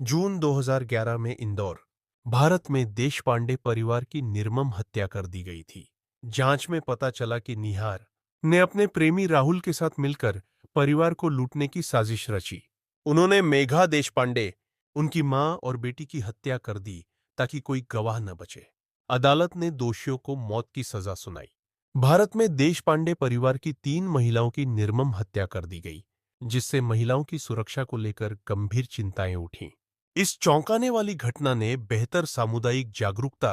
जून 2011 में इंदौर, भारत में देशपांडे परिवार की निर्मम हत्या कर दी गई थी। जांच में पता चला कि निहार ने अपने प्रेमी राहुल के साथ मिलकर परिवार को लूटने की साजिश रची। उन्होंने मेघा देशपांडे, उनकी मां और बेटी की हत्या कर दी ताकि कोई गवाह न बचे। अदालत ने दोषियों को मौत की सजा सुनाई। भारत में देशपांडे परिवार की 3 महिलाओं की निर्मम हत्या कर दी गई, जिससे महिलाओं की सुरक्षा को लेकर गंभीर चिंताएं उठीं। इस चौंकाने वाली घटना ने बेहतर सामुदायिक जागरूकता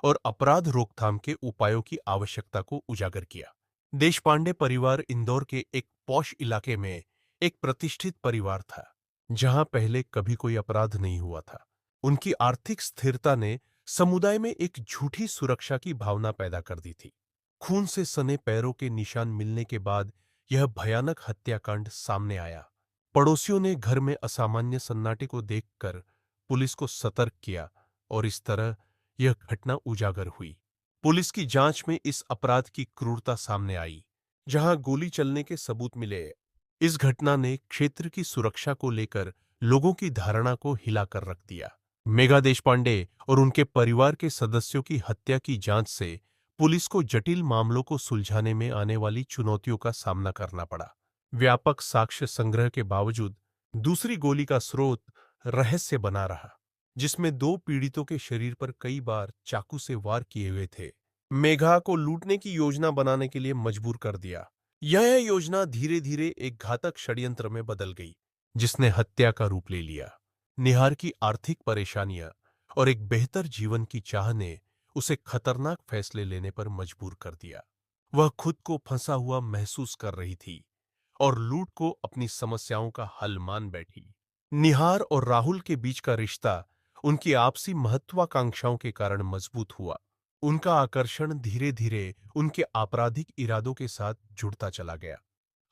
और अपराध रोकथाम के उपायों की आवश्यकता को उजागर किया। देशपांडे परिवार इंदौर के एक पॉश इलाके में एक प्रतिष्ठित परिवार था, जहां पहले कभी कोई अपराध नहीं हुआ था। उनकी आर्थिक स्थिरता ने समुदाय में एक झूठी सुरक्षा की भावना पैदा कर दी थी। खून से सने पैरों के निशान मिलने के बाद यह भयानक हत्याकांड सामने आया। पड़ोसियों ने घर में असामान्य सन्नाटे को देखकर पुलिस को सतर्क किया और इस तरह यह घटना उजागर हुई। पुलिस की जांच में इस अपराध की क्रूरता सामने आई, जहां गोली चलने के सबूत मिले। इस घटना ने क्षेत्र की सुरक्षा को लेकर लोगों की धारणा को हिलाकर रख दिया। मेघा देशपांडे और उनके परिवार के सदस्यों की हत्या की जांच से पुलिस को जटिल मामलों को सुलझाने में आने वाली चुनौतियों का सामना करना पड़ा। व्यापक साक्ष्य संग्रह के बावजूद दूसरी गोली का स्रोत रहस्य बना रहा, जिसमें 2 पीड़ितों के शरीर पर कई बार चाकू से वार किए हुए थे। मेघा को लूटने की योजना बनाने के लिए मजबूर कर दिया। यह योजना धीरे धीरे एक घातक षड्यंत्र में बदल गई, जिसने हत्या का रूप ले लिया। निहार की आर्थिक परेशानियां और एक बेहतर जीवन की चाह ने उसे खतरनाक फैसले लेने पर मजबूर कर दिया। वह खुद को फंसा हुआ महसूस कर रही थी और लूट को अपनी समस्याओं का हल मान बैठी। निहार और राहुल के बीच का रिश्ता उनकी आपसी महत्वाकांक्षाओं के कारण मजबूत हुआ। उनका आकर्षण धीरे धीरे उनके आपराधिक इरादों के साथ जुड़ता चला गया।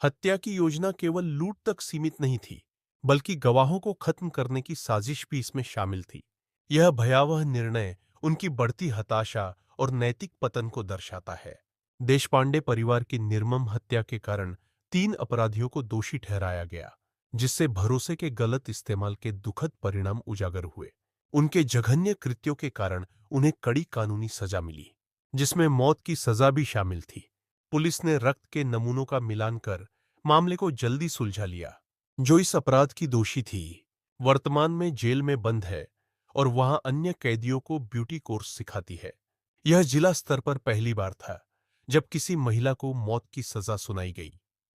हत्या की योजना केवल लूट तक सीमित नहीं थी, बल्कि गवाहों को खत्म करने की साजिश भी इसमें शामिल थी। यह भयावह निर्णय उनकी बढ़ती हताशा और नैतिक पतन को दर्शाता है। देशपांडे परिवार की निर्मम हत्या के कारण 3 अपराधियों को दोषी ठहराया गया, जिससे भरोसे के गलत इस्तेमाल के दुखद परिणाम उजागर हुए। उनके जघन्य कृत्यों के कारण उन्हें कड़ी कानूनी सजा मिली, जिसमें मौत की सजा भी शामिल थी। पुलिस ने रक्त के नमूनों का मिलान कर मामले को जल्दी सुलझा लिया। जो इस अपराध की दोषी थी, वर्तमान में जेल में बंद है और वहां अन्य कैदियों को ब्यूटी कोर्स सिखाती है। यह जिला स्तर पर पहली बार था जब किसी महिला को मौत की सजा सुनाई गई,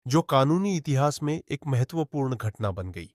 जो कानूनी इतिहास में एक महत्वपूर्ण घटना बन गई।